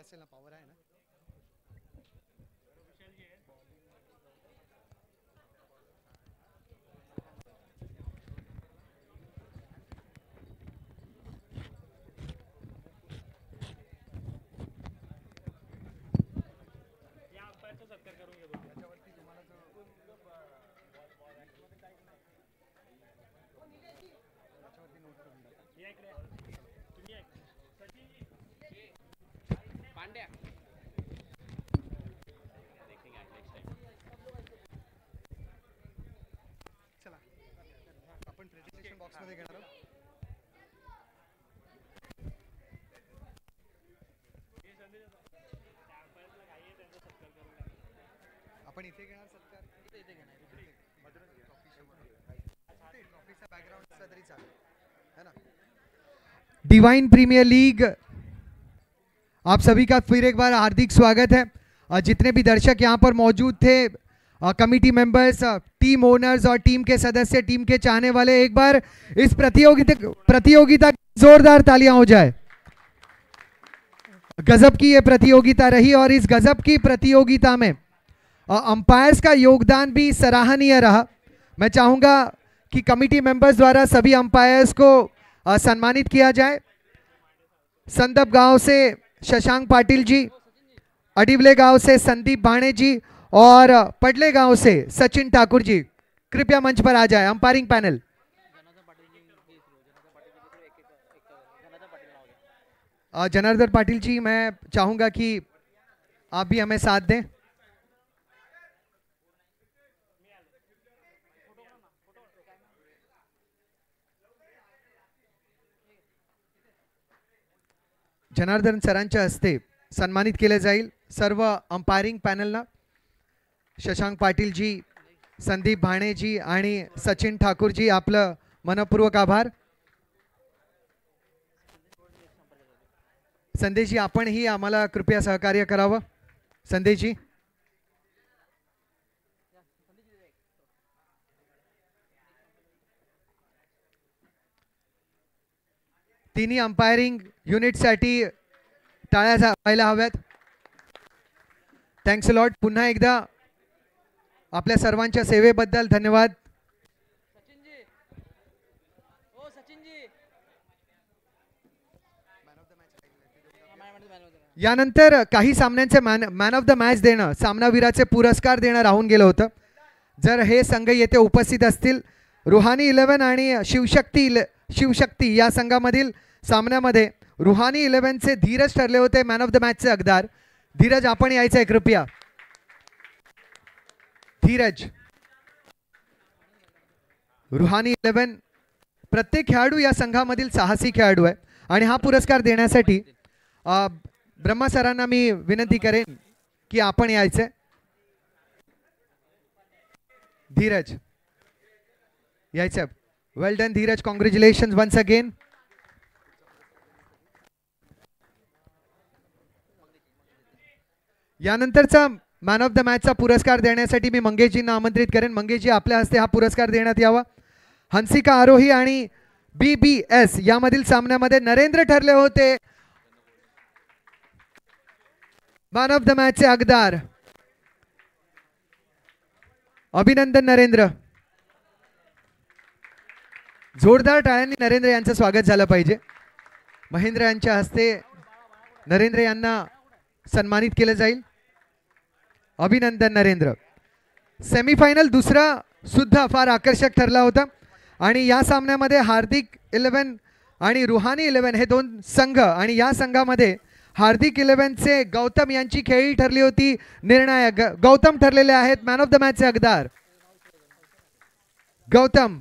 असेल ना, पॉवर आहे ना. चला आपण प्रेझेंटेशन बॉक्स मध्ये घेणार आहोत. आपण इथे घेणार सत्कार, इथे घेणार ट्रॉफीचा बॅकग्राऊंड असला तरी चालेल है ना. डिवाइन प्रीमियर लीग, आप सभी का फिर एक बार हार्दिक स्वागत है. जितने भी दर्शक यहाँ पर मौजूद थे, कमिटी मेंबर्स, टीम ओनर्स और टीम के सदस्य, टीम के चाहने वाले, एक बार इस प्रतियोगिता की जोरदार तालियां हो जाए. गजब की ये प्रतियोगिता रही और इस गजब की प्रतियोगिता में अंपायर्स का योगदान भी सराहनीय रहा. मैं चाहूंगा कि कमिटी मेंबर्स द्वारा सभी अंपायर्स को सम्मानित किया जाए. संदप गांव से शशांक पाटिल जी, अडिवले गांव से संदीप भाणे जी और पडले गांव से सचिन ठाकुर जी कृपया मंच पर आ जाए. अंपायरिंग पैनल, जनार्दन पाटिल जी, मैं चाहूंगा कि आप भी हमें साथ दें. जनार्दन सरांच्या हस्ते सन्मानित केले जाईल सर्व अंपायरिंग पॅनलला. शशांक पाटील जी, संदीप भाणे जी आणि सचिन ठाकूर जी, आपलं मनपूर्वक आभार. संदेश जी, आपणही आम्हाला कृपया सहकार्य करावं. संदेश जी, तिन्ही अंपायरिंग युनिटसाठी टाळ्या व्हायला हव्यात. Thanks a lot. पुन्हा एकदा आपल्या सर्वांच्या सेवेबद्दल धन्यवाद. यानंतर काही सामन्यांचे मॅन ऑफ द मॅच देणं, सामनावीराचे पुरस्कार देणं राहून गेलं होतं. जर हे संघ येथे उपस्थित असतील, रुहानी 11 आणि शिवशक्ती या संघामधील सामन्यामध्ये रुहानी 11चे धीरज ठरले होते मॅन ऑफ द मॅचचे हकदार. धीरज, आपण यायचं आहे कृपया. धीरज, रुहानी 11, प्रत्येक खेळाडू या संघामधील साहसी खेळाडू आहे आणि हा पुरस्कार देण्यासाठी ब्रह्मा सरांना मी विनंती करेन की आपण यायचं. धीरज यायचं. Well done Dhiraj, congratulations once again. यानंतरचा मॅन ऑफ द मॅचचा पुरस्कार देण्यासाठी मी मंगेशजींना आमंत्रित करेन. मंगेशजी, आपल्या हस्ते हा पुरस्कार देण्यात यावा. हंसिका आरोही आणि BBS यामधील सामन्यामध्ये नरेंद्र ठरले होते मॅन ऑफ द मॅचचे हकदार. अभिनंदन नरेंद्र. जोरदार टाळ्यांनी नरेंद्र यांचं स्वागत झालं पाहिजे. महेंद्र यांच्या हस्ते नरेंद्र यांना सन्मानित केलं जाईल. अभिनंदन नरेंद्र. सेमीफायनल दुसरा सुद्धा फार आकर्षक ठरला होता आणि या सामन्यामध्ये हार्दिक 11 आणि रुहानी 11 हे दोन संघ, आणि या संघामध्ये हार्दिक 11चे गौतम यांची खेळी ठरली होती निर्णायक. गौतम ठरलेले आहेत मॅन ऑफ द मॅचचे हकदार. गौतम,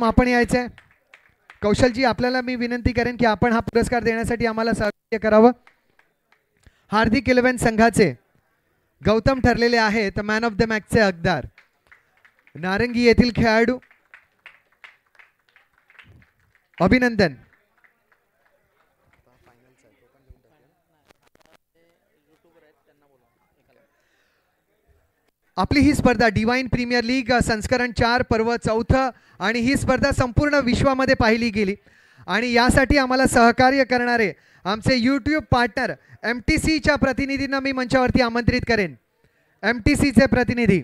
आपण यायचे. कौशलजी, आपल्याला मी विनंती करेन की आपण हा पुरस्कार देण्यासाठी आम्हाला सहकार्य करावं. हार्दिक 11 संघाचे गौतम ठरलेले आहेत मॅन ऑफ द मॅचचे हकदार. नारंगी येथील खेळाडू. अभिनंदन. आपली ही स्पर्धा डिवाइन प्रीमियर लीग संस्करण 4 पर्व 4 आणि ही स्पर्धा संपूर्ण विश्वामध्ये पाहिली गेली आणि यासाठी आम्हाला सहकार्य करणारे आमचे यूट्यूब पार्टनर MTCच्या प्रतिनिधींना मी मंचावरती आमंत्रित करेन. MTCचे प्रतिनिधी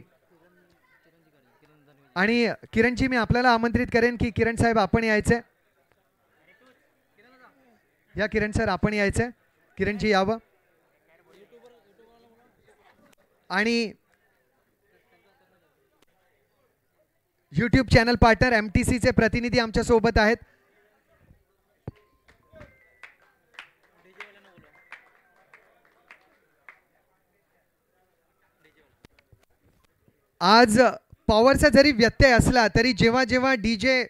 आणि किरणजी मी आपल्याला आमंत्रित करेन की किरण साहेब आपण यायचे. या किरण सर आपण यायचे. किरणजी यावं. आणि यूट्यूब चॅनल पार्टनर MTCचे प्रतिनिधी आमच्या सोबत आहेत. आज पॉवरचा जरी व्यत्यय असला तरी जेव्हा जेव्हा DJ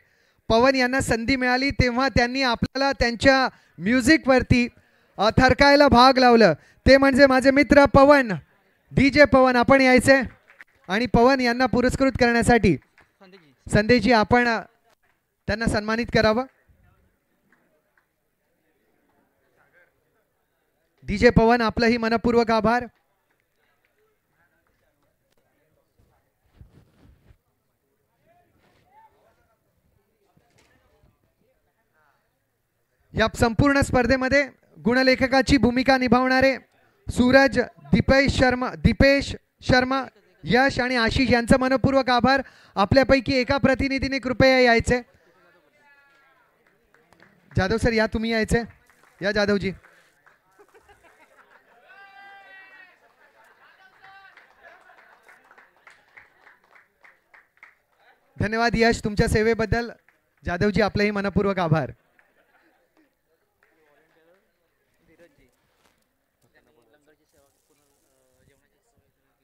पवन यांना संधी मिळाली तेव्हा त्यांनी आपल्याला त्यांच्या म्युझिकवरती थरकायला भाग लावलं. ते म्हणजे माझे मित्र पवन, DJ पवन आपण यायचे. आणि पवन यांना पुरस्कृत करण्यासाठी संदेशजी आपण त्यांना सन्मानित करावं. DJ पवन आपलंही मनपूर्वक आभार. या संपूर्ण स्पर्धेमध्ये गुणलेखकाची भूमिका निभावणारे सूरज, दीपेश शर्मा, यश आणि आशिष यांचं मनपूर्वक आभार. आपल्यापैकी एका प्रतिनिधीने कृपया यायचे. जाधव सर या तुम्ही यायचे. या जाधवजी. धन्यवाद यश तुमच्या सेवेबद्दल. जाधवजी आपलेही मनपूर्वक आभार.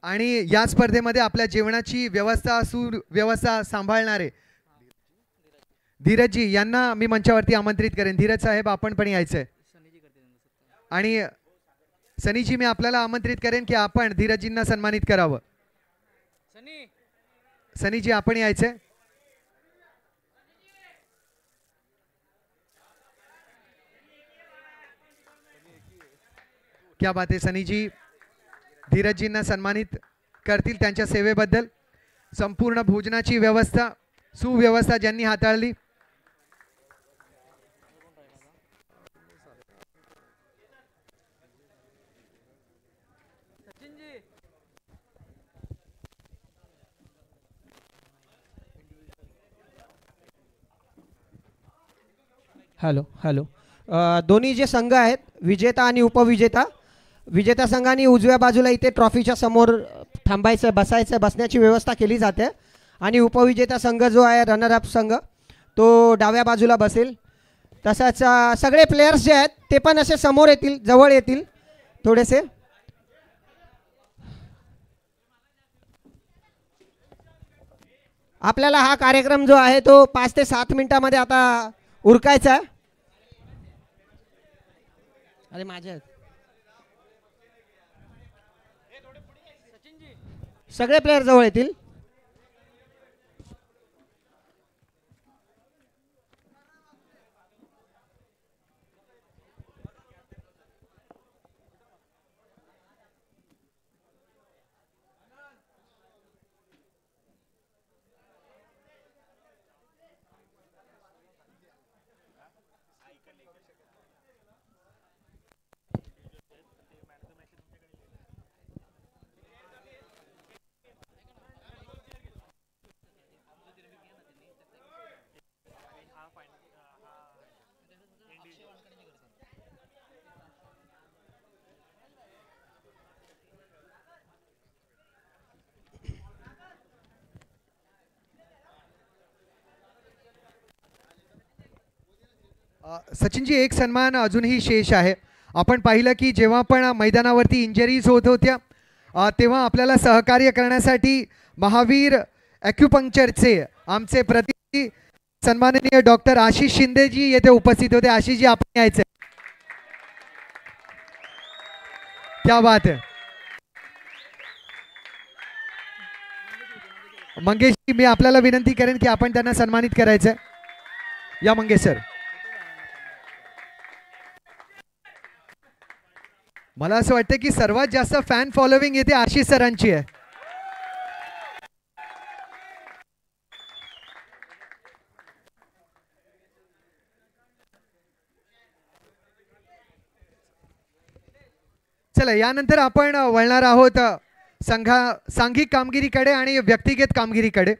आणि या स्पर्धेमध्ये आपल्या जेवणाची व्यवस्था सांभाळणारे धीरजजी यांना मी मंचावरती आमंत्रित करेन. धीरज साहेब आपण पण यायचंय. आणि सनीजी मी आपल्याला आमंत्रित करेन की आपण धीरजजींना सन्मानित करावं. सनीजी आपण यायचंय. क्या बात आहे. सनीजी धीरजजींना सन्मानित करतील त्यांच्या सेवेबद्दल. संपूर्ण भोजनाची व्यवस्था सुव्यवस्था ज्यांनी हाताळली. Hello hello. दोन्ही जे संघ आहेत विजेता आणि उपविजेता, विजेता संघाने उजव्या बाजूला इथे ट्रॉफीच्या समोर थांबायचं, बसायचं, बसण्याची व्यवस्था केली जाते. आणि उपविजेता संघ जो आहे रनरअप संघ तो डाव्या बाजूला बसेल. तसंच सगळे प्लेयर्स जे आहेत ते पण असे समोर येतील, जवळ येतील थोडेसे. आपल्याला हा कार्यक्रम जो आहे तो 5 ते 7 मिनिटांमध्ये आता उरकायचा आहे. अरे माझ्या सगळे प्लेयर जवळ येतील. सचिनजी एक सन्मान अजूनही शेष आहे. आपण पाहिलं की जेव्हा पण मैदानावरती इंजरीज होत होत्या तेव्हा आपल्याला सहकार्य करण्यासाठी महावीर ॲक्युपंक्चरचे आमचे प्रतिनिधी सन्माननीय डॉक्टर आशिष शिंदेजी येथे उपस्थित होते. आशिषजी आपण यायचे. क्या बात है. मंगेशजी मी आपल्याला विनंती करेन की आपण त्यांना सन्मानित करायचं. या मंगेश सर. मला असं वाटतं की सर्वात जास्त फॅन फॉलोविंग येथे आशिष सरांची आहे. चला यानंतर आपण वळणार आहोत सांघिक कामगिरीकडे आणि व्यक्तिगत कामगिरीकडे.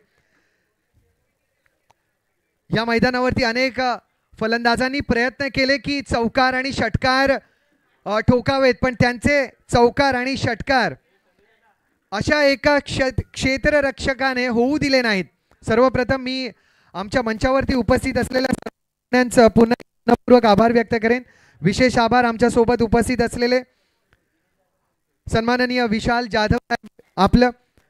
या मैदानावरती अनेक फलंदाजांनी प्रयत्न केले की चौकार आणि षटकार ठोकावेत, पण त्यांचे चौकार आणि षटकार अशा एका क्षेत्ररक्षकाने होऊ दिले नाहीत. सर्वप्रथम मी आमच्या मंचावरती उपस्थित असलेल्या सर्वांचं पुन्हा आभार व्यक्त करेन. विशेष आभार आमच्या सोबत उपस्थित असलेले सन्माननीय विशाल जाधव, आपलं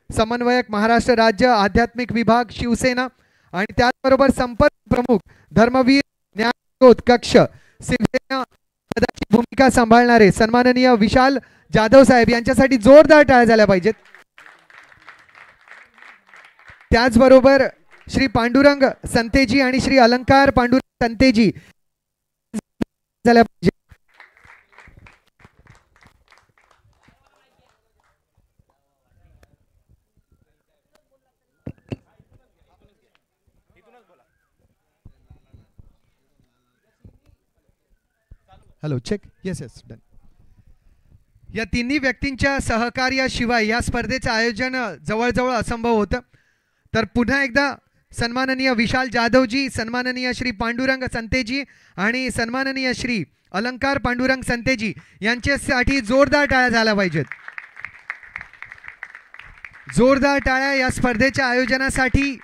समन्वयक महाराष्ट्र राज्य आध्यात्मिक विभाग शिवसेना, आणि त्याचबरोबर संपर्क प्रमुख धर्मवीर न्याययोध कक्ष शिवसेना पदाची भूमिका सांभाळणारे सन्माननीय विशाल जाधव साहेब यांच्यासाठी जोरदार टाळ्या झाल्या पाहिजेत. त्याचबरोबर श्री पांडुरंग संतेजी आणि श्री अलंकार पांडुरंग संतेजी झाल्या पाहिजे. Hello check. Yes yes done. या तिन्ही व्यक्तींच्या सहकार्याशिवाय या स्पर्धेचं आयोजन जवळजवळ असंभव होतं. तर पुन्हा एकदा सन्माननीय विशाल जाधवजी, सन्माननीय श्री पांडुरंग संतेजी आणि सन्माननीय श्री अलंकार पांडुरंग संतेजी यांच्यासाठी जोरदार टाळ्या झाल्या पाहिजेत. जोरदार टाळ्या या स्पर्धेच्या आयोजनासाठी.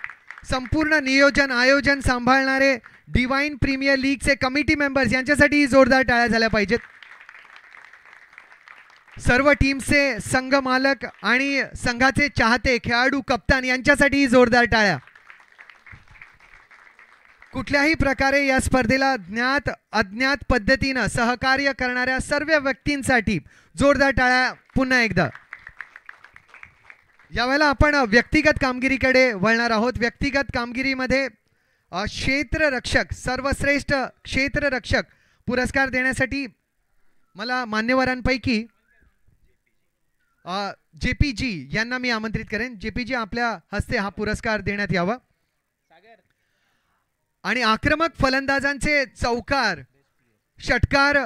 संपूर्ण नियोजन आयोजन सांभाळणारे डिवाइन प्रीमियर लीगचे कमिटी मेंबर्स यांच्यासाठी जोरदार टाळ्या झाल्या पाहिजेत. सर्व टीमचे संघ मालक आणि संघाचे चाहते, खेळाडू, कप्तान यांच्यासाठी जोरदार टाळ्या. कुठल्याही प्रकारे या स्पर्धेला ज्ञात अज्ञात पद्धतीने सहकार्य करणाऱ्या सर्व व्यक्तींसाठी जोरदार टाळ्या पुन्हा एकदा. यावेळेला आपण व्यक्तिगत कामगिरीकडे वळणार आहोत. व्यक्तिगत कामगिरीमध्ये क्षेत्ररक्षक, सर्वश्रेष्ठ क्षेत्ररक्षक पुरस्कार देण्यासाठी मला मान्यवरांपैकी JPG यांना मी आमंत्रित करेन. JPG आपल्या हस्ते हा पुरस्कार देण्यात यावा. आणि आक्रमक फलंदाजांचे चौकार षटकार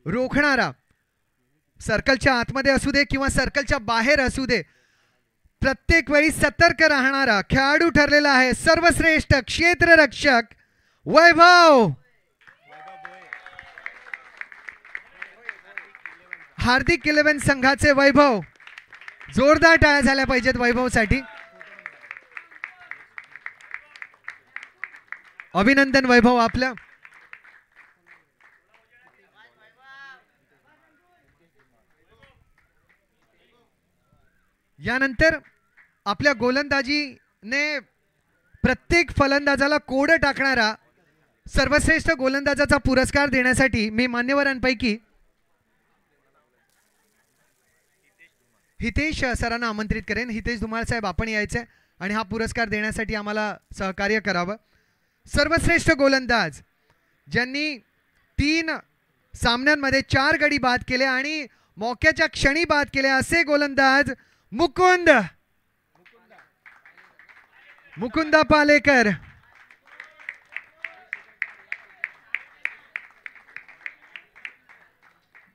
रोखणारा, सर्कलच्या आतमध्ये असू दे किंवा सर्कलच्या बाहेर असू दे, प्रत्येक वेळी सतर्क राहणारा खेळाडू ठरलेला आहे सर्वश्रेष्ठ क्षेत्ररक्षक वैभव. हार्दिक 11 संघाचे वैभव. जोरदार टाळ्या झाल्या पाहिजेत वैभवसाठी. अभिनंदन वैभव आपलं. यानंतर आपल्या गोलंदाजीने प्रत्येक फलंदाजाला कोड टाकणारा सर्वश्रेष्ठ गोलंदाजाचा पुरस्कार देण्यासाठी मी मान्यवरांपैकी हितेश सरांना आमंत्रित करेन. हितेश धुमाळ साहेब, आपण यायचे आणि हा पुरस्कार देण्यासाठी आम्हाला सहकार्य करावं. सर्वश्रेष्ठ गोलंदाज ज्यांनी 3 सामन्यांमध्ये 4 गडी बाद केले आणि मौक्याच्या क्षणी बाद केले असे गोलंदाज मुकुंदा पालेकर.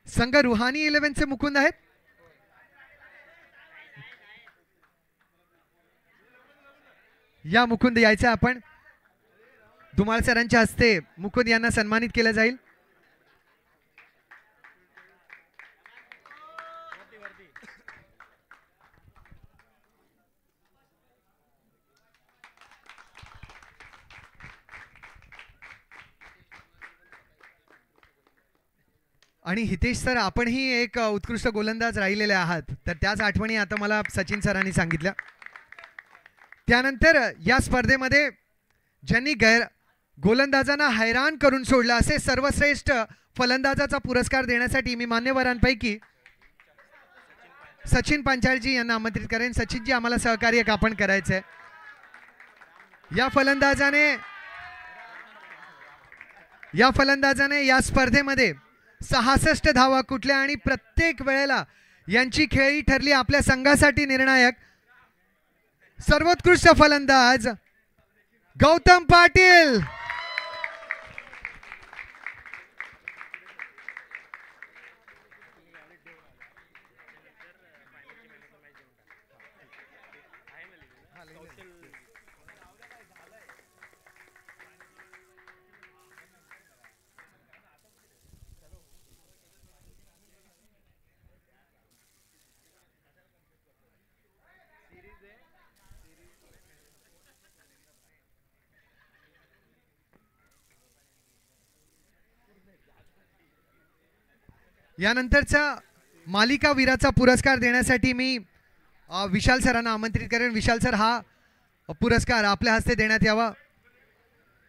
संघ रुहानी 11 चे मुकुंद आहेत. या मुकुंद यायचं आपण. धुमाळ सरांच्या हस्ते मुकुंद यांना सन्मानित केलं जाईल. आणि हितेश सर, आपणही एक उत्कृष्ट गोलंदाज राहिलेले आहात, तर त्याच आठवणी आता मला सचिन सरांनी सांगितल्या. त्यानंतर या स्पर्धेमध्ये ज्यांनी गोलंदाजांना हैराण करून सोडलं असे सर्वश्रेष्ठ फलंदाजाचा पुरस्कार देण्यासाठी मी मान्यवरांपैकी सचिन पांचाळजी यांना आमंत्रित करेन. सचिनजी, आम्हाला सहकार्य आपण करायचंय. या फलंदाजाने या स्पर्धेमध्ये 66 धावा कुठल्या आणि प्रत्येक वेळेला यांची खेळी ठरली आपल्या संघासाठी निर्णायक. सर्वोत्कृष्ट फलंदाज गौतम पाटील. यानंतरचा मालिका वीराचा पुरस्कार देण्यासाठी मी विशाल सरांना आमंत्रित करेन. विशाल सर, हा पुरस्कार आपल्या हस्ते देण्यात यावा.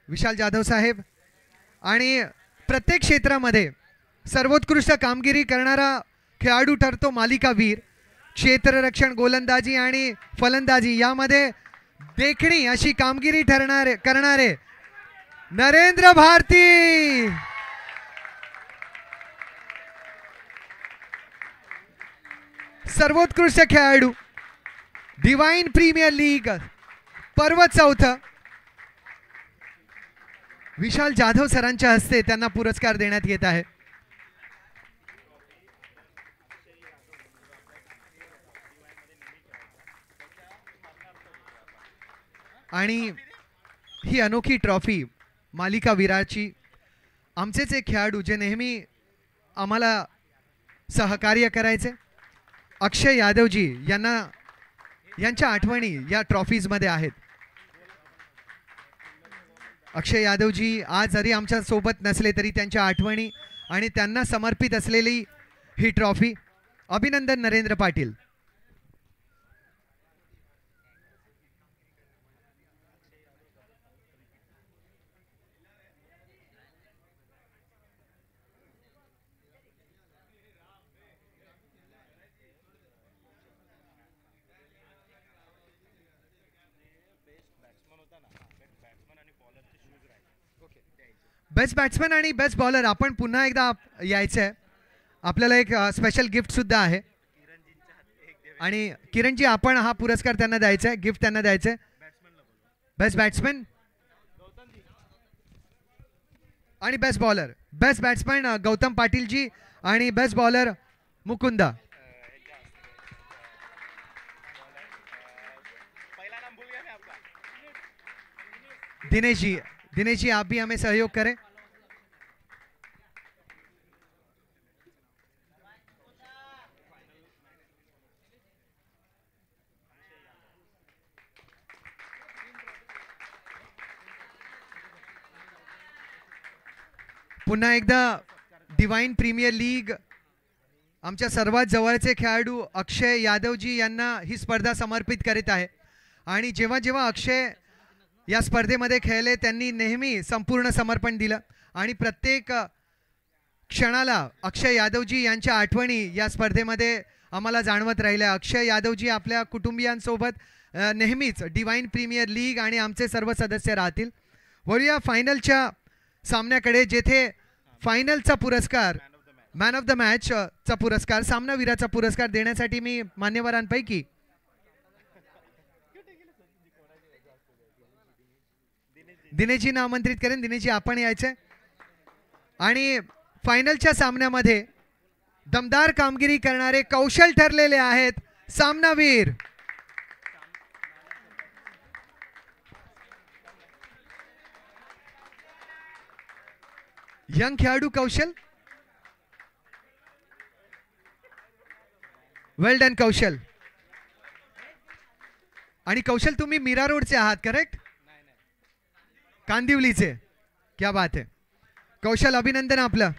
विशाल जाधव साहेब. आणि प्रत्येक क्षेत्रामध्ये सर्वोत्कृष्ट कामगिरी करणारा खेळाडू ठरतो मालिकावीर. क्षेत्ररक्षण, गोलंदाजी आणि फलंदाजी यामध्ये देखणी अशी कामगिरी करणारे नरेंद्र भारती. सर्वोत्कृष्ट खेळाडू डिवाइन प्रीमियर लीग पर्व 4 विशाल जाधव सरांच्या हस्ते त्यांना पुरस्कार देण्यात येत आहे. आणि ही अनोखी ट्रॉफी मालिका वीराची आमचेच एक खेळाडू जे नेहमी आम्हाला सहकार्य करायचे, अक्षय यादवजी यांच्या आठवणी या ट्रॉफीजमध्ये आहेत. अक्षय यादवजी आज जरी आमच्या सोबत नसले तरी त्यांच्या आठवणी आणि त्यांना समर्पित असलेली ही ट्रॉफी. अभिनंदन नरेंद्र पाटील. बेस्ट बॅट्समन आणि बेस्ट बॉलर आपण पुन्हा एकदा यायचं आहे. आपल्याला एक स्पेशल गिफ्ट सुद्धा आहे आणि किरणजी आपण हा पुरस्कार त्यांना द्यायचा आहे, गिफ्ट त्यांना द्यायचं आहे. बेस्ट बॅट्समन आणि best bowler. Best batsman Gautam पाटीलजी आणि बेस्ट बॉलर मुकुंदा. दिनेश जी आप भी हमें सहयोग करें. पुन्हा एकदा डिवाइन प्रीमियर लीग आमच्या सर्वात जवळचे खेळाडू अक्षय यादवजी यांना ही स्पर्धा समर्पित करीत आहे. आणि जेव्हा जेव्हा अक्षय या स्पर्धेमध्ये खेळले त्यांनी नेहमी संपूर्ण समर्पण दिलं आणि प्रत्येक क्षणाला अक्षय यादवजी यांच्या आठवणी या स्पर्धेमध्ये आम्हाला जाणवत राहिल्या. अक्षय यादवजी आपल्या कुटुंबियांसोबत नेहमीच डिवाइन प्रीमियर लीग आणि आमचे सर्व सदस्य राहतील. वळूया फायनलच्या सामन्याकडे, जेथे फायनलचा पुरस्कार मॅन ऑफ द मॅचचा पुरस्कार, सामनावीराचा पुरस्कार देण्यासाठी मी मान्यवरांपैकी दिनेशजींना आमंत्रित करेन. दिनेशजी आपण यायचे. आणि फायनलच्या सामन्यामध्ये दमदार कामगिरी करणारे कौशल ठरलेले आहेत सामनावीर. यंग खेळाडू कौशल. वेल डन कौशल. आणि कौशल तुम्ही मीरा रोडचे आहात करेक्ट? कांदिवलीचे. क्या बात है कौशल, अभिनंदन आपलं.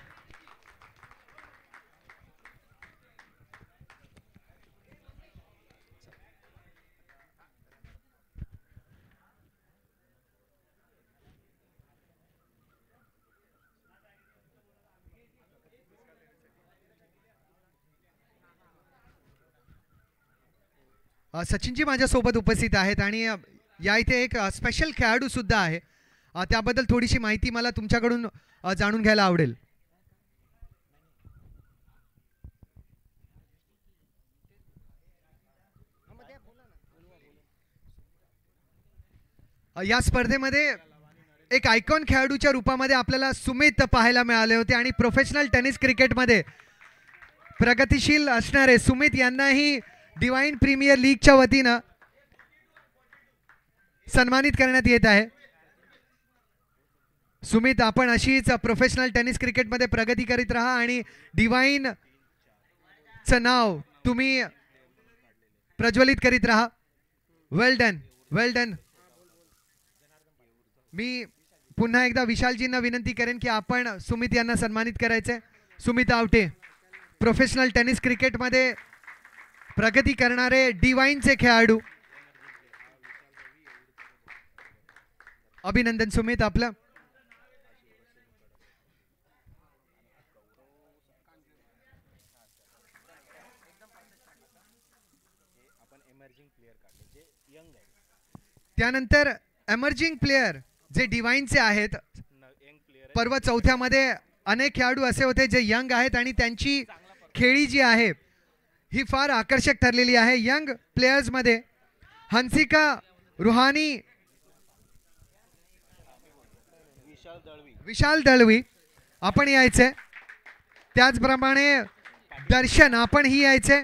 सचिनजी माझ्यासोबत उपस्थित आहेत आणि या इथे एक स्पेशल खेळाडू सुद्धा आहे. त्याबद्दल थोडीशी माहिती मला तुमच्याकडून जाणून घ्यायला आवडेल. या स्पर्धेमध्ये एक आयकॉन खेळाडूच्या रूपामध्ये आपल्याला सुमित पाहायला मिळाले होते आणि प्रोफेशनल टेनिस क्रिकेटमध्ये प्रगतिशील असणारे सुमित यांनाही डिवाइन प्रीमियर लीगच्या वतीनं सन्मानित करण्यात येत आहे. सुमित, आपण अशीच प्रोफेशनल टेनिस क्रिकेटमध्ये प्रगती करीत राहा आणि डिवाइनचं नाव तुम्ही प्रज्वलित करीत राहा. वेल डन, वेल डन. मी पुन्हा एकदा विशालजींना विनंती करेन की आपण सुमित यांना सन्मानित करायचे. सुमित आवटे. प्रोफेशनल टेनिस क्रिकेटमध्ये प्रगती करणारे डिवाइनचे खेळाडू. अभिनंदन सुमित आपलं. त्यानंतर एमर्जिंग प्लेयर जे डिवाइनचे आहेत. पर्व 4थ्या मध्ये अनेक खेळाडू असे होते जे यंग आहेत आणि त्यांची खेळी जी आहे ही फार आकर्षक ठरलेली आहे. यंग प्लेयर्स मध्ये हंसिका रुहानी, विशाल दळवी आपण यायचे. त्याचप्रमाणे दर्शन आपण ही यायचे.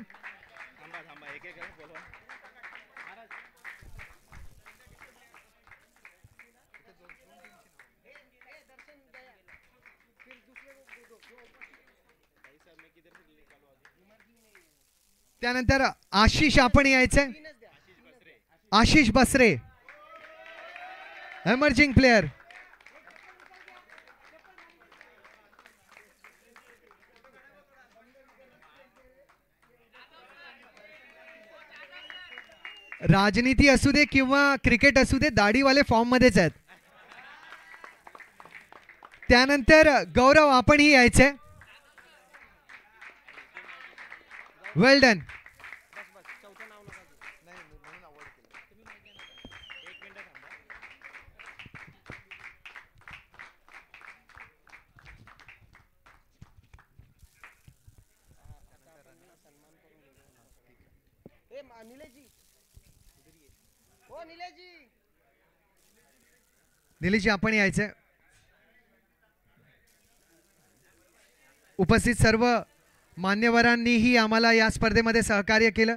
त्यानंतर आशिष आपण यायचे. Ashish Basre emerging player. राजनीती असू दे किंवा क्रिकेट असू दे, दाढीवाले फॉर्म मध्येच आहेत. त्यानंतर गौरव आपण ही यायचे. वेल डन. निलेशजी आपण यायचे. उपस्थित सर्व मान्यवरांनीही आम्हाला या स्पर्धेमध्ये सहकार्य केलं.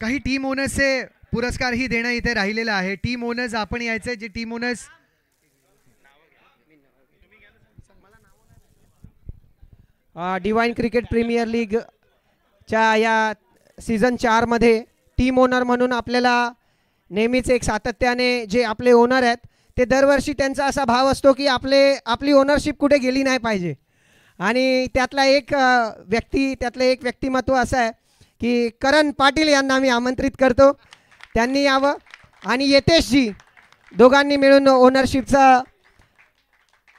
काही टीम ओनर्सचे पुरस्कार ही देणं इथे राहिलेलं आहे. टीम ओनर्स आपण यायचे. जे team owners Divine cricket premier League च्या या सीझन 4 मध्ये टीम ओनर म्हणून आपल्याला नेहमीच एक सातत्याने जे आपले ओनर आहेत ते दरवर्षी त्यांचा असा भाव असतो की आपली ओनरशिप कुठे गेली नाही पाहिजे. आणि त्यातलं एक व्यक्तिमत्व असं आहे की करण पाटील यांना मी आमंत्रित करतो. त्यांनी यावं आणि यतेशजी दोघांनी मिळून ओनरशिपचा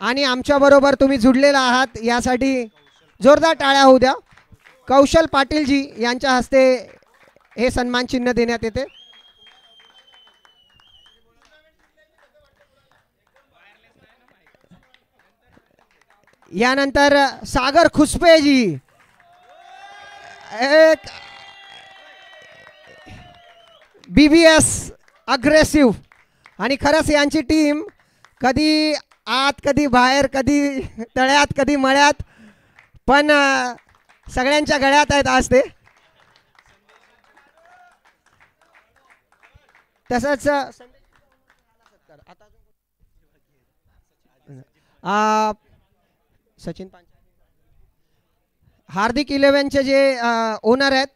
आणि आमच्याबरोबर तुम्ही जुडलेला आहात यासाठी जोरदार टाळ्या होऊ द्या. कौशल पाटीलजी यांच्या हस्ते हे सन्मान चिन्ह देण्यात येते. यानंतर सागर खुसपेजी एक BBS अग्रेसिव्ह आणि खरंच यांची टीम कधी आत कधी बाहेर कधी तळ्यात कधी मळ्यात पण सगळ्यांच्या गळ्यात आहेत आज ते. तसंच सचिन हार्दिक 11चे जे ओनर आहेत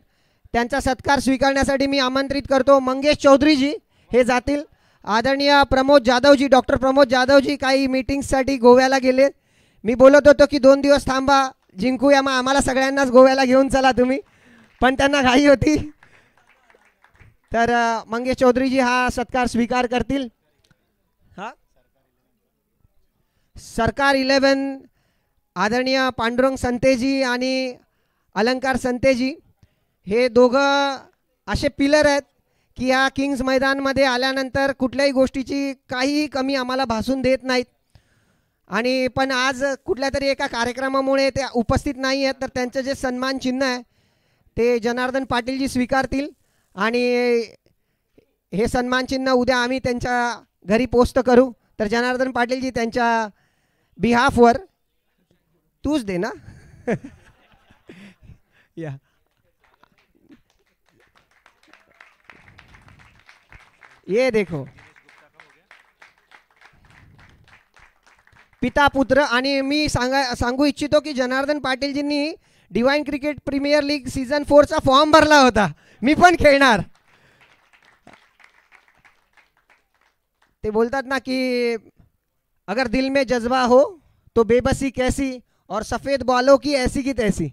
त्यांचा सत्कार स्वीकारण्यासाठी मी आमंत्रित करतो. मंगेश चौधरीजी हे जातील. आदरणीय प्रमोद जाधवजी, डॉक्टर प्रमोद जाधवजी काही मीटिंगसाठी गोव्याला गेले. मी बोलत होतो की 2 दिवस थांबा, जिंकूया, मग आम्हाला सगळ्यांनाच गोव्याला घेऊन चला तुम्ही, पण त्यांना घाई होती. तर मंगेश चौधरीजी हा सत्कार स्वीकार करतील. हा सरकार 11 आदरणीय पांडुरंग संतेजी आणि अलंकार संतेजी हे दोघं असे पिलर आहेत की या किंग्स मैदानमध्ये आल्यानंतर कुठल्याही गोष्टीची काहीही कमी आम्हाला भासून देत नाहीत. आणि पण आज कुठल्या तरी एका कार्यक्रमामुळे ते उपस्थित नाही आहेत, तर त्यांचं जे सन्मान चिन्ह आहे ते जनार्दन पाटीलजी स्वीकारतील. आणि हे सन्मान चिन्ह उद्या आम्ही त्यांच्या घरी पोस्ट करू. तर जनार्दन पाटीलजी त्यांच्या बिहाफवर तूच दे ना. या ये देखो पिता पुत्र. आणि मी सांगू इच्छितो की जनार्दन पाटीलजींनी divine cricket premier league season 4चा फॉर्म भरला होता. मी पण खेळणार. ते बोलतात ना की अगर दिल में जज्बा हो तो बेबसी कैसी और सफेद बॉलो की ऐसी की तैसी.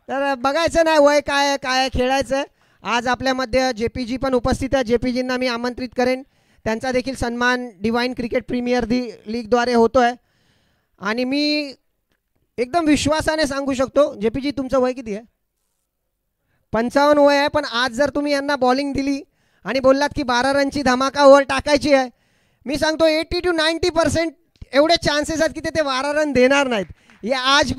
तर बघायचं नाही वय काय काय खेळायचं. आज आपल्यामध्ये JP जी पण उपस्थित आहे. JP जींना मी आमंत्रित करेन. त्यांचा देखील सन्मान डिवाइन क्रिकेट प्रीमियर लीगद्वारे होतो आहे. आणि मी एकदम विश्वासाने सांगू शकतो, JP जी तुमचं वय किती आहे? 55 वय आहे. पण आज जर तुम्ही यांना बॉलिंग दिली आणि बोललात की 12 रनची धमाका ओव्हर टाकायची आहे, मी सांगतो 80 to 90% एवढे चान्सेस आहेत की ते 12 रन देणार नाहीत. ये आज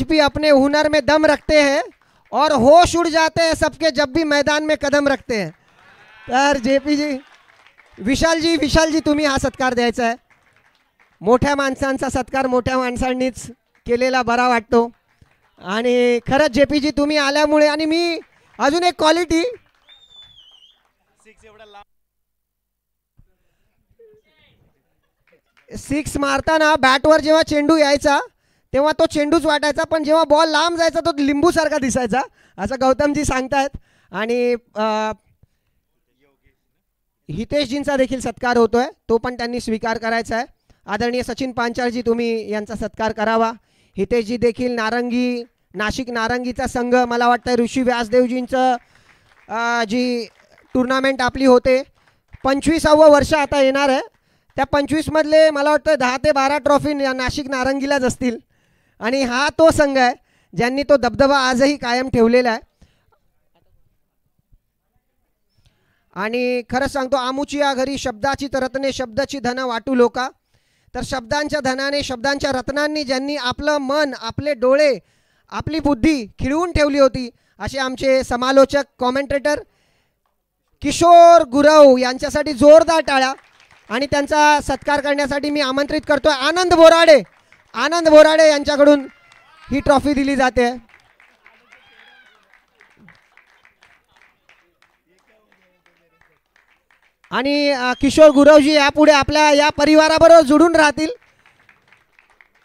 भी अपने हुनर में दम रखते हैं और होश उड़ जाते हैं सबके जब भी मैदान में कदम रखते हैं. तर JP जी, विशाल जी तुम्ही हा सत्कार द्यायचा आहे. मोठ्या माणसांचा सत्कार मोठ्या माणसांनीच केलेला बरा वाटतो. आणि खरंच JP जी तुम्ही आल्यामुळे, आणि मी अजून एक क्वालिटी, सिक्स मारताना बॅटवर जेव्हा चेंडू यायचा तेव्हा तो चेंडूच वाटायचा, पण जेव्हा बॉल लांब जायचा तो लिंबू सारखा दिसायचा, असं गौतमजी सांगतायत. आणि हितेशजींचा देखील सत्कार होतोय, तो पण त्यांनी स्वीकार करायचा आहे. आदरणीय सचिन पांचाळजी तुम्ही यांचा सत्कार करावा. हितेशजी देखील नाशिक नारंगीचा संघ, मला वाटतं ऋषी व्यासदेवजींचं जी टुर्नामेंट आपली होते, 25वं वर्ष आता येणार आहे. त्या 25 मधले मला वाटतं 10 ते 12 ट्रॉफी नाशिक नारंगीलाच असतील. आणि हा तो संघ आहे ज्यांनी तो दबदबा आजही कायम ठेवलेला आहे. आणि खरंच सांगतो, आमुची या घरी शब्दाची रत्ने शब्दाची धन वाटू लोका. तर शब्दांच्या धनाने, शब्दांच्या रत्नांनी ज्यांनी आपलं मन, आपले डोळे, आपली बुद्धी खिळवून ठेवली होती, असे आमचे समालोचक कॉमेंटेटर किशोर गुरव यांच्यासाठी जोरदार टाळ्या. आणि त्यांचा सत्कार करण्यासाठी मी आमंत्रित करतोय आनंद बोराडे यांच्याकडून ही ट्रॉफी दिली जाते. आणि किशोर गुरवजी यापुढे आपल्या या परिवाराबरोबर जोडून राहतील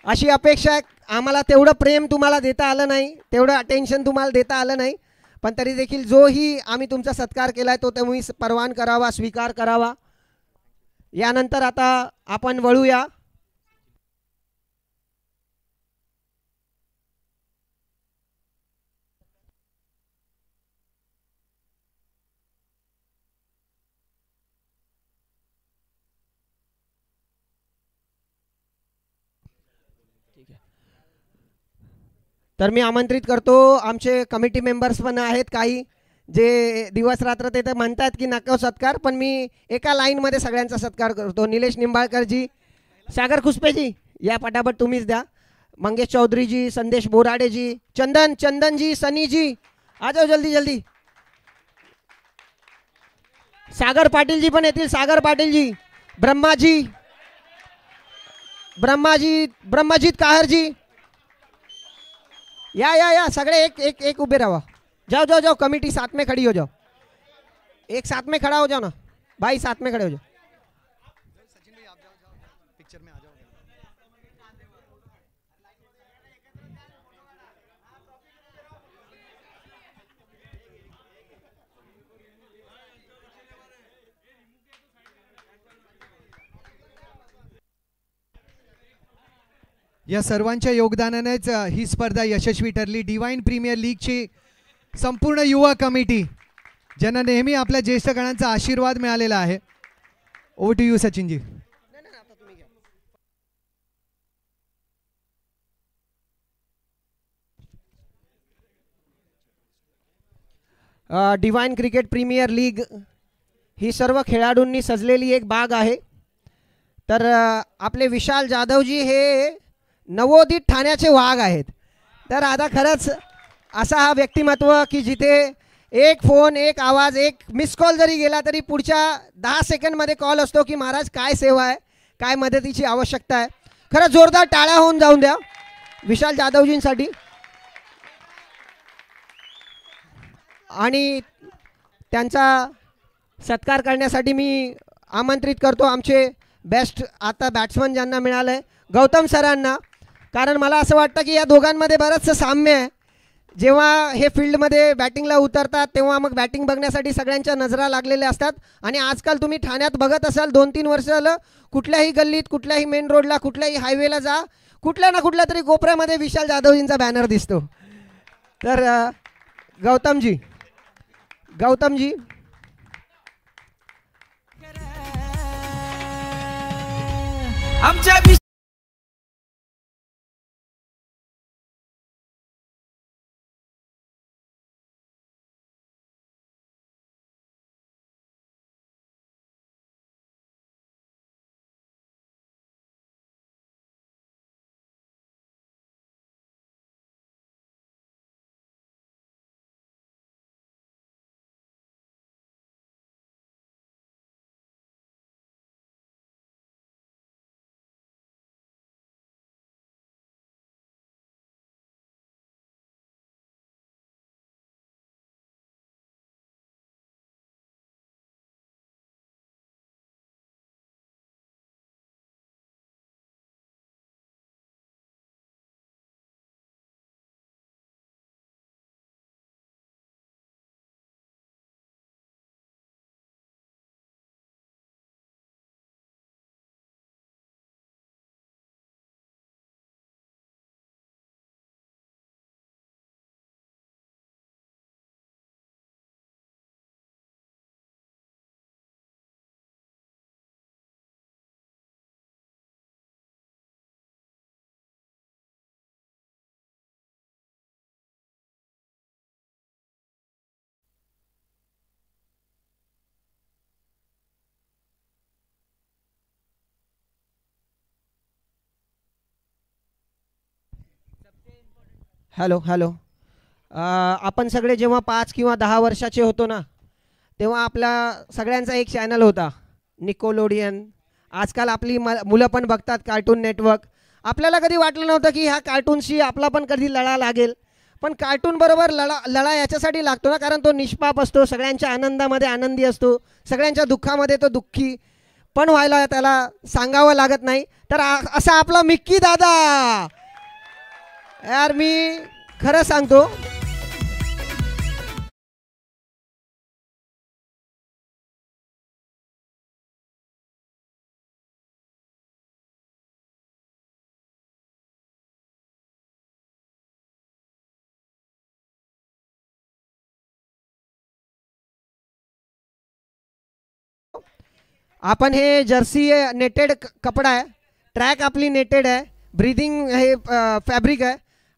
अशी अपेक्षा आहे. आम्हाला तेवढं प्रेम तुम्हाला देता आलं नाही, तेवढं अटेन्शन तुम्हाला देता आलं नाही, पण तरी देखील जोही आम्ही तुमचा सत्कार केला आहे तो तुम्ही परवान करावा, स्वीकार करावा. यानंतर आता आपण वळूया तर मी आमंत्रित करतो, आमचे कमिटी मेंबर्स पण आहेत काही, जे दिवस रात्र ते तर म्हणतात की नको सत्कार, पण मी एका लाईनमध्ये सगळ्यांचा सत्कार करतो. निलेश निंबाळकरजी, सागर खुसपेजी या पटापट तुम्हीच द्या. मंगेश चौधरीजी, संदेश बोराडेजी, चंदनजी, सनीजी, आ जाओ जल्दी. सागर पाटीलजी पण येतील. सागर पाटीलजी, ब्रह्माजीत काहरजी, या सगळे एक उभे रहो. जाओ कमिटी साथ में खड़ी हो जाओ. एक साथ में खड़ा हो जाओ ना भाई, साथ में खड़े हो जाओ. सचिन भाई आप जाओ पिक्चर में आ जाओ. या सर्वांच्या योगदानानेच ही स्पर्धा यशस्वी ठरली. डिवाइन प्रीमियर लीगची संपूर्ण युवा कमिटी ज्यांना नेहमी आपल्या ज्येष्ठ गणांचा आशीर्वाद मिळालेला आहे. Over to you Sachinji. Divine cricket premier league ही सर्व खेळाडूंनी सजलेली एक बाग आहे. तर आपले विशाल जाधवजी हे नवोदित ठाण्याचे वाघ आहेत. तर आता खरंच असा हा व्यक्तिमत्व की जिथे एक फोन, एक आवाज, एक मिस कॉल जरी गेला तरी पुढच्या 10 सेकंडमध्ये कॉल असतो की महाराज काय सेवा आहे, काय मदतीची आवश्यकता आहे. खरंच जोरदार टाळ्या होऊन जाऊन द्या विशाल जाधवजींसाठी. आणि त्यांचा सत्कार करण्यासाठी मी आमंत्रित करतो आमचे बेस्ट आता बॅट्समन ज्यांना मिळालं आहे गौतम सरांना. कारण मला असं वाटतं की या दोघांमध्ये बरंचसं साम्य आहे. जेव्हा हे फील्डमध्ये बॅटिंगला उतरतात तेव्हा मग बॅटिंग बघण्यासाठी सगळ्यांच्या नजरा लागलेल्या असतात. आणि आजकाल तुम्ही ठाण्यात बघत असाल 2-3 वर्ष झालं कुठल्याही गल्लीत, कुठल्याही मेन रोडला, कुठल्याही हायवेला जा, कुठल्या ना कुठल्या तरी कोपऱ्यामध्ये विशाल जाधवजींचा बॅनर दिसतो. तर गौतमजी आमच्या हॅलो. आपण सगळे जेव्हा 5 किंवा 10 वर्षाचे होतो ना तेव्हा आपला सगळ्यांचा एक चॅनल होता निकोलोडियन. आजकाल आपली मुलं पण बघतात कार्टून नेटवर्क. आपल्याला कधी वाटलं नव्हतं की ह्या कार्टूनशी आपला पण कधी लढा लागेल. पण कार्टून बरोबर लढा याच्यासाठी लागतो ना, कारण तो निष्पाप असतो, सगळ्यांच्या आनंदामध्ये आनंदी असतो, सगळ्यांच्या दुःखामध्ये तो दुःखी पण व्हायला त्याला सांगावं लागत नाही. तर असा आपला मिक्की दादा यार, मी खरं सांगतो आपण हे जर्सी नेटेड कपडा आहे, ट्रॅक आपली नेटेड आहे, ब्रीदिंग हे फॅब्रिक आहे.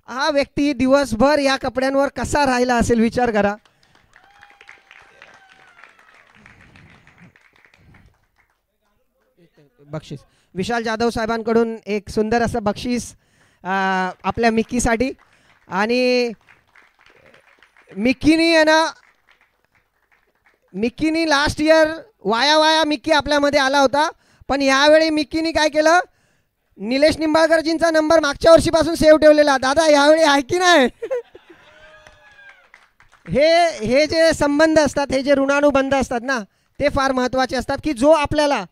हा व्यक्ती दिवसभर या कपड्यांवर कसा राहिला असेल विचार करा. बक्षीस विशाल जाधव साहेबांकडून एक सुंदर असं बक्षीस आपल्या मिक्कीसाठी. आणि मिक्कीनी लास्ट इयर वाया मिक्की आपल्यामध्ये आला होता, पण यावेळी मिक्कीनी काय केलं, निलेश निंबाळकरजींचा नंबर मागच्या वर्षीपासून सेव्ह ठेवलेला. दादा यावेळी आहे की नाही? हे जे संबंध असतात, हे जे ऋणानुबंध असतात ना, ते फार महत्त्वाचे असतात. की जो आपल्याला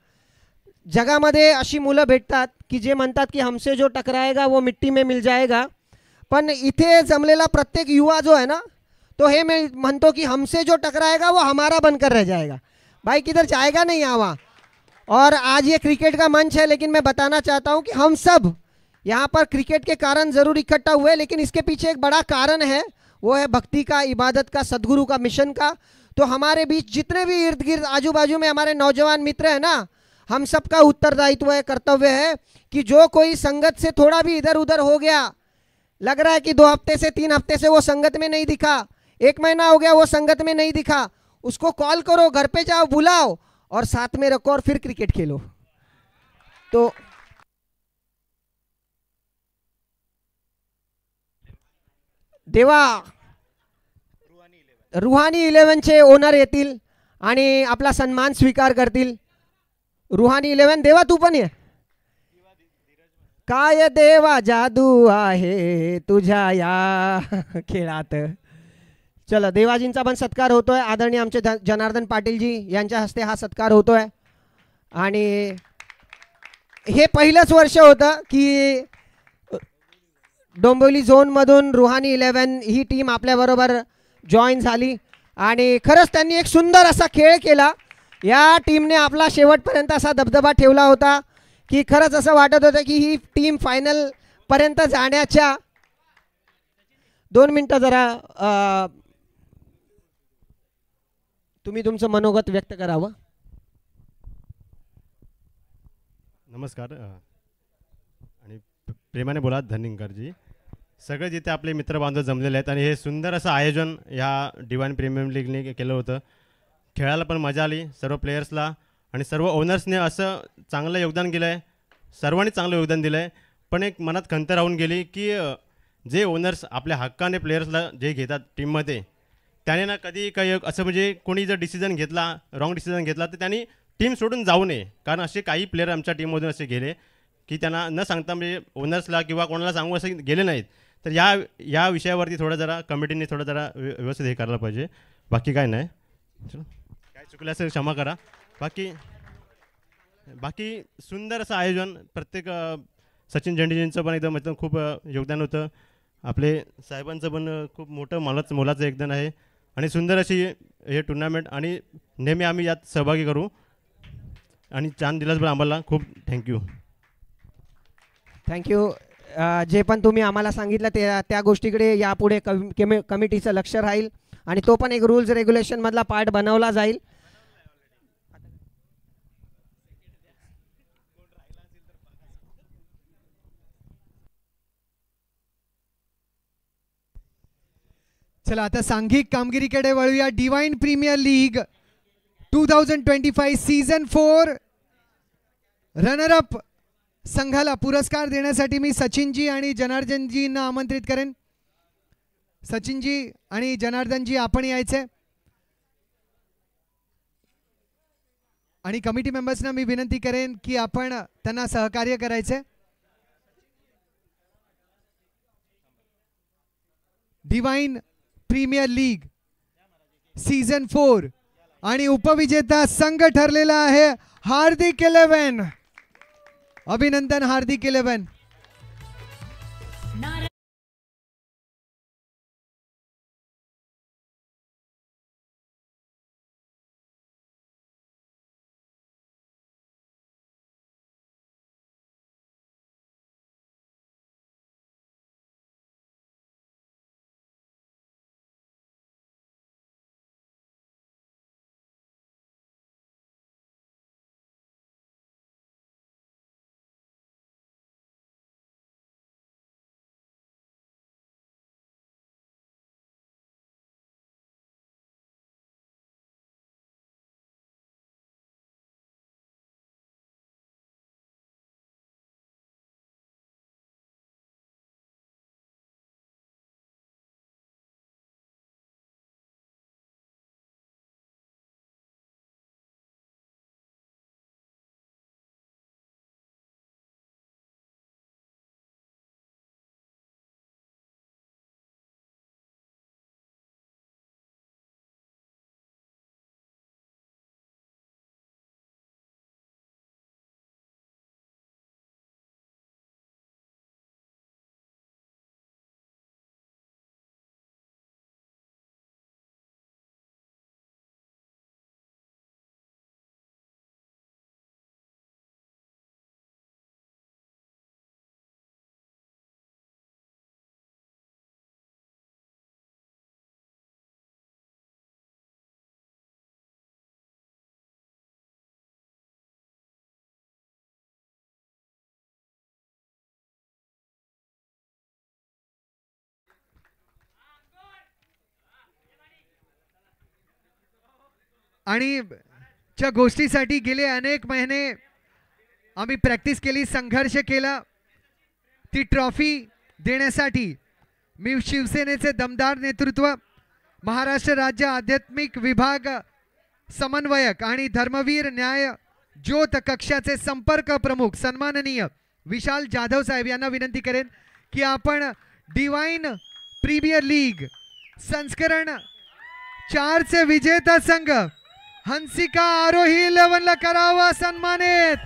जगामध्ये अशी मुलं भेटतात की जे म्हणतात की हमसे जो टकराएगा वो मिट्टी में मिल जाएगा, पण इथे जमलेला प्रत्येक युवा जो आहे ना तो हे म्हणतो कि हमसे जो टकराएगा वो हमारा बनकर रह जाएगा. भाई किधर जाएगा नहीं आवा. और आज ये क्रिकेट का मंच है, लेकिन मैं बताना चाहता हूं कि हम सब यहाँ पर क्रिकेट के कारण ज़रूर इकट्ठा हुए, लेकिन इसके पीछे एक बड़ा कारण है, वो है भक्ति का, इबादत का, सदगुरु का, मिशन का. तो हमारे बीच जितने भी इर्द गिर्द आजू बाजू में हमारे नौजवान मित्र हैं ना, हम सबका उत्तरदायित्व है, कर्तव्य है कि जो कोई संगत से थोड़ा भी इधर उधर हो गया, लग रहा है कि 2 हफ्ते से 3 हफ्ते से वो संगत में नहीं दिखा, 1 महीना हो गया वो संगत में नहीं दिखा, उसको कॉल करो, घर पे जाओ, बुलाओ और साथ में रखो और फिर क्रिकेट खेलो. तो देवा रुहानी 11चे ओनर येतील आणि आपला सन्मान स्वीकार करतील. रुहानी 11 देवा तू पण ये. काय देवा जादू आहे तुझ्या या खेळात. चला देवाजींचा पण सत्कार होतोय. आदरणीय आमचे जनार्दन पाटीलजी यांच्या हस्ते हा सत्कार होतोय. आणि हे पहिलंच वर्ष होतं की डोंबिवली झोनमधून रुहानी 11 ही टीम आपल्याबरोबर जॉईन झाली आणि खरंच त्यांनी एक सुंदर असा खेळ केला. या टीमने आपला शेवटपर्यंत असा दबदबा ठेवला होता की खरंच असं वाटत होतं की ही टीम फायनलपर्यंत जाण्याच्या 2 मिनटं जरा तुम्ही तुमचं मनोगत व्यक्त करावं. नमस्कार आणि प्रेमाने बोला धनिंकरजी. सगळे जिथे आपले मित्रबांधव जमलेले आहेत आणि हे सुंदर असं आयोजन ह्या डिवाइन प्रीमियर लीगने केलं होतं. खेळायला पण मजा आली सर्व प्लेयर्सला आणि सर्व ओनर्सने असं चांगलं योगदान केलं आहे. सर्वांनी चांगलं योगदान दिलं आहे. पण एक मनात खंत राहून गेली की जे ओनर्स आपल्या हक्काने प्लेयर्सला जे घेतात टीममध्ये त्याने ना कधी काही असं म्हणजे कोणी जर डिसिजन घेतला रॉंग डिसिजन घेतला तर त्यांनी टीम सोडून जाऊ नये. कारण असे काही प्लेयर आमच्या टीममधून असे गेले की त्यांना न सांगता म्हणजे ओनर्सला किंवा कोणाला सांगू असे गेले नाहीत. तर या विषयावरती थोडं जरा कमिटीने थोडं जरा व्यवस्थित हे करायला पाहिजे. बाकी काय नाही. काय चुकलं असेल क्षमा करा. बाकी सुंदर असं आयोजन. प्रत्येक सचिन झेंडेजींचं पण एकदम मतलब खूप योगदान होतं. आपले साहेबांचं पण खूप मोठं मोलाचं योगदान आहे आणि सुंदर अशी हे टुर्नामेंट आणि नेहमी आम्ही यात सहभागी करू आणि छान दिलास पण आम्हाला खूप थँक्यू. थँक्यू. जे पण तुम्ही आम्हाला सांगितलं त्या गोष्टीकडे यापुढे कमिटीचं लक्ष राहील आणि तो पण एक रूल्स रेग्युलेशनमधला पार्ट बनवला जाईल. चला आता सांघिक कामगिरीकडे वळूया. Divine Premier League 2025 season 4 runner up संघाला पुरस्कार देण्यासाठी मी सचिनजी आणि जनार्दनजींना आमंत्रित करेन. सचिनजी आणि जनार्दनजी आपण यायचे आणि कमिटी मेंबर्सना मी विनंती करेन की आपण त्यांना सहकार्य करायचे. डिवाइन प्रीमियर लीग सीझन 4 आणि उपविजेता संघ ठरलेला आहे हार्दिक 11. अभिनंदन हार्दिक 11. आणि च्या गोष्टीसाठी गेले अनेक महिने आम्ही प्रॅक्टिस केली, संघर्ष केला. ती ट्रॉफी देण्यासाठी मी शिवसेनेचे दमदार नेतृत्व, महाराष्ट्र राज्य आध्यात्मिक विभाग समन्वयक आणि धर्मवीर न्याय ज्योत कक्षाचे संपर्क प्रमुख सन्माननीय विशाल जाधव साहेब यांना विनंती करेन की आपण डिवाइन प्रीमियर लीग संस्करण 4 चे विजेता संघ हंसिका आरोही 11 ला करावा सन्मानित.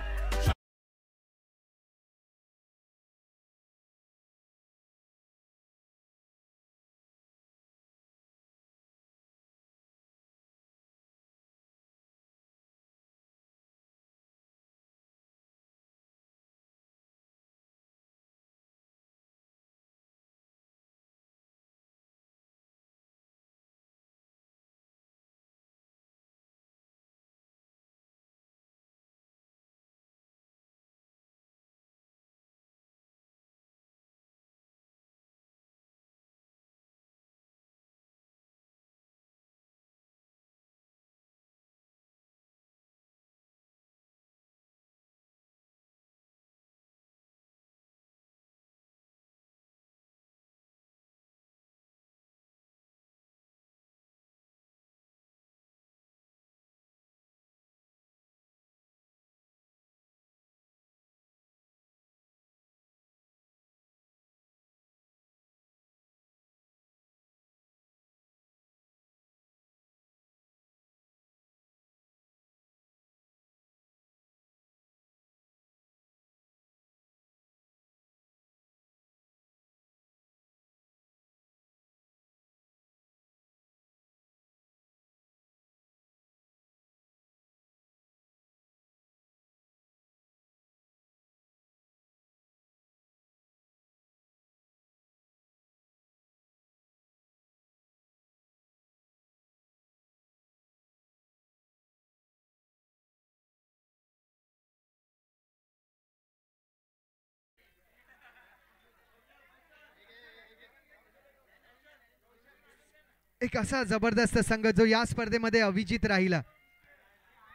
एक असा जबरदस्त संघ जो या स्पर्धेमध्ये अविजित राहिला.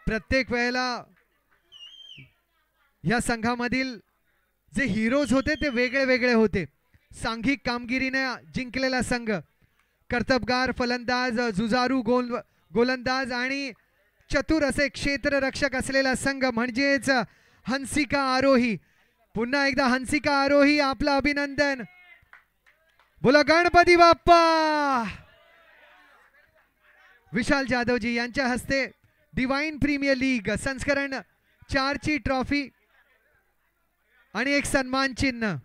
प्रत्येक वेळेला या संघामधील जे हिरोज होते ते वेगळे वेगळे होते. सांघिक कामगिरीने जिंकलेला संघ, कर्तबगार फलंदाज, जुजारू गोलंदाज आणि चतुर असे क्षेत्ररक्षक असलेला संघ म्हणजेच हंसिका आरोही. पुन्हा एकदा हंसिका आरोही, आपलं अभिनंदन. बोला गणपती बाप्पा. विशाल जाधवजी यांच्या हस्ते डिवाइन प्रीमियर लीग संस्करण 4 ची ट्रॉफी आणि एक सन्मान चिन्ह.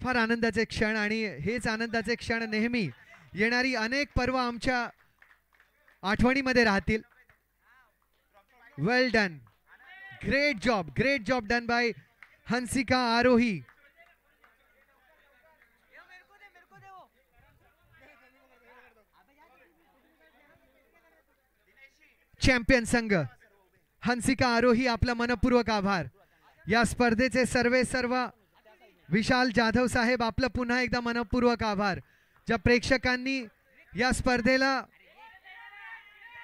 फार आनंदाचे क्षण आणि हेच आनंदाचे क्षण नेहमी येणारी अनेक पर्व आमच्या आठवणीमध्ये राहतील. Well done, great job done by Hansika Aarohi. Champion संघ हंसिका आरोही, आपला मनपूर्वक आभार. या स्पर्धेचे सर्व विशाल जाधव साहेब, आपलं पुन्हा एकदा मनपूर्वक आभार. ज्या प्रेक्षकांनी या स्पर्धेला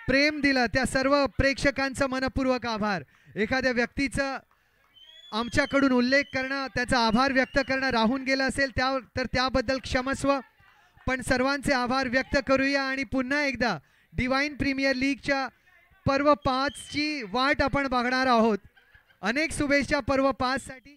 प्रेम दिलं त्या सर्व प्रेक्षकांचा मनपूर्वक आभार. एखाद्या व्यक्तीचा आमच्याकडून उल्लेख करणं, त्याचा आभार व्यक्त करणं राहून गेलं असेल तर त्याबद्दल क्षमस्व, पण सर्वांचे आभार व्यक्त करूया. आणि पुन्हा एकदा डिवाइन प्रीमियर लीगच्या पर्व 5 ची वाट आपण बघणार आहोत. अनेक शुभेच्छा पर्व 5 साठी.